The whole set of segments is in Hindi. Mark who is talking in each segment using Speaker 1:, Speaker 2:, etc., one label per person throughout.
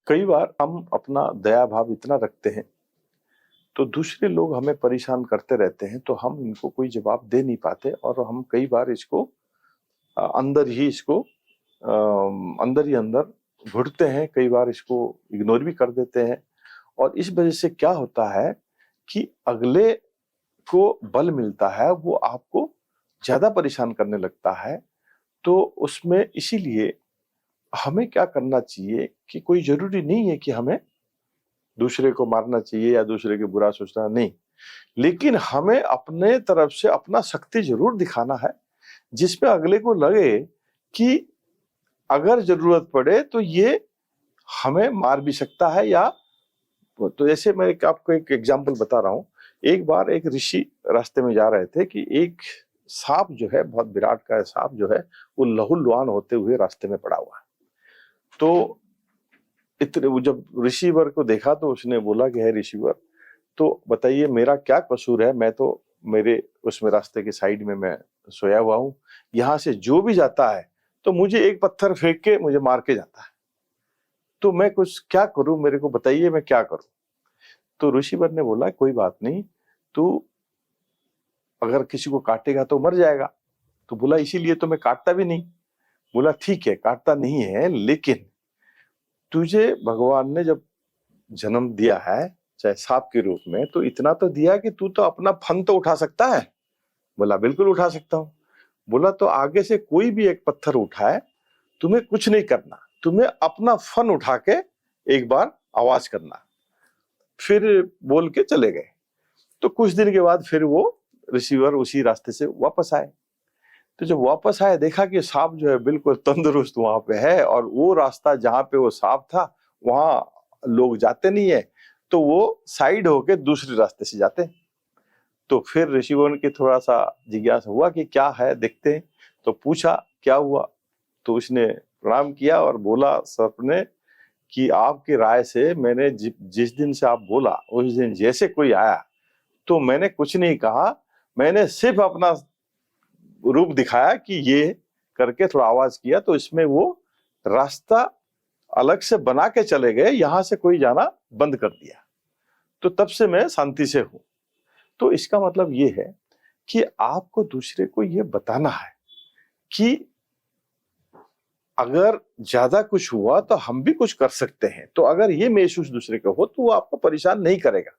Speaker 1: कई बार हम अपना दया भाव इतना रखते हैं तो दूसरे लोग हमें परेशान करते रहते हैं, तो हम इनको कोई जवाब दे नहीं पाते और हम कई बार इसको अंदर ही अंदर घुटते हैं, कई बार इसको इग्नोर भी कर देते हैं। और इस वजह से क्या होता है कि अगले को बल मिलता है, वो आपको ज्यादा परेशान करने लगता है। तो उसमें इसीलिए हमें क्या करना चाहिए कि कोई जरूरी नहीं है कि हमें दूसरे को मारना चाहिए या दूसरे के बुरा सोचना नहीं, लेकिन हमें अपने तरफ से अपना शक्ति जरूर दिखाना है, जिसमें अगले को लगे कि अगर जरूरत पड़े तो ये हमें मार भी सकता है। या तो जैसे मैं आपको एक एग्जांपल बता रहा हूं। एक बार एक ऋषि रास्ते में जा रहे थे कि एक सांप जो है, बहुत विराट का सांप जो है, वो लहूलुहान होते हुए रास्ते में पड़ा हुआ है। तो इतने वो जब ऋषिवर को देखा तो उसने बोला कि है ऋषिवर, तो बताइए मेरा क्या कसूर है, मैं तो मेरे उसमें रास्ते के साइड में मैं सोया हुआ हूँ, यहाँ से जो भी जाता है तो मुझे एक पत्थर फेंक के मुझे मार के जाता है, तो मैं कुछ क्या करूं, मेरे को बताइए मैं क्या करूं। तो ऋषिवर ने बोला कोई बात नहीं, तू अगर किसी को काटेगा तो मर जाएगा। तो बोला इसीलिए तो मैं काटता भी नहीं। बोला ठीक है, काटता नहीं है, लेकिन तुझे भगवान ने जब जन्म दिया है चाहे सांप के रूप में, तो इतना तो दिया कि तू तो अपना फन तो उठा सकता है। बोला बिल्कुल उठा सकता हूं। बोला तो आगे से कोई भी एक पत्थर उठाए, तुम्हें कुछ नहीं करना, तुम्हें अपना फन उठा के एक बार आवाज करना। फिर बोल के चले गए। तो कुछ दिन के बाद फिर वो रिसीवर उसी रास्ते से वापस आए। तो जब वापस आए देखा कि सांप जो है बिल्कुल तंदुरुस्त वहां पे है, और वो रास्ता जहां पे वो सांप था वहां लोग जाते नहीं है, तो वो साइड होके दूसरे रास्ते से जाते। तो फिर ऋषिवन की थोड़ा सा जिज्ञासा हुआ कि क्या है देखते हैं। तो पूछा क्या हुआ, तो उसने प्रणाम किया और बोला सर्प ने कि आपकी राय से मैंने जिस दिन से आप बोला उस दिन जैसे कोई आया तो मैंने कुछ नहीं कहा, मैंने सिर्फ अपना रूप दिखाया कि ये करके थोड़ा आवाज किया, तो इसमें वो रास्ता अलग से बना के चले गए, यहां से कोई जाना बंद कर दिया। तो तब से मैं शांति से हूं। तो इसका मतलब ये है कि आपको दूसरे को ये बताना है कि अगर ज्यादा कुछ हुआ तो हम भी कुछ कर सकते हैं। तो अगर ये महसूस दूसरे को हो तो वो आपको परेशान नहीं करेगा।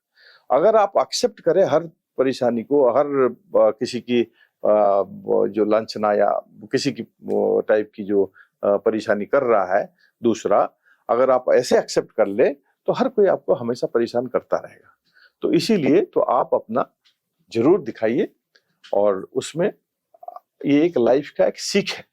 Speaker 1: अगर आप एक्सेप्ट करें हर परेशानी को, हर किसी की जो लांछना या किसी की टाइप की जो परेशानी कर रहा है दूसरा, अगर आप ऐसे एक्सेप्ट कर ले तो हर कोई आपको हमेशा परेशान करता रहेगा। तो इसीलिए तो आप अपना जरूर दिखाइए, और उसमें ये एक लाइफ का एक सीख है।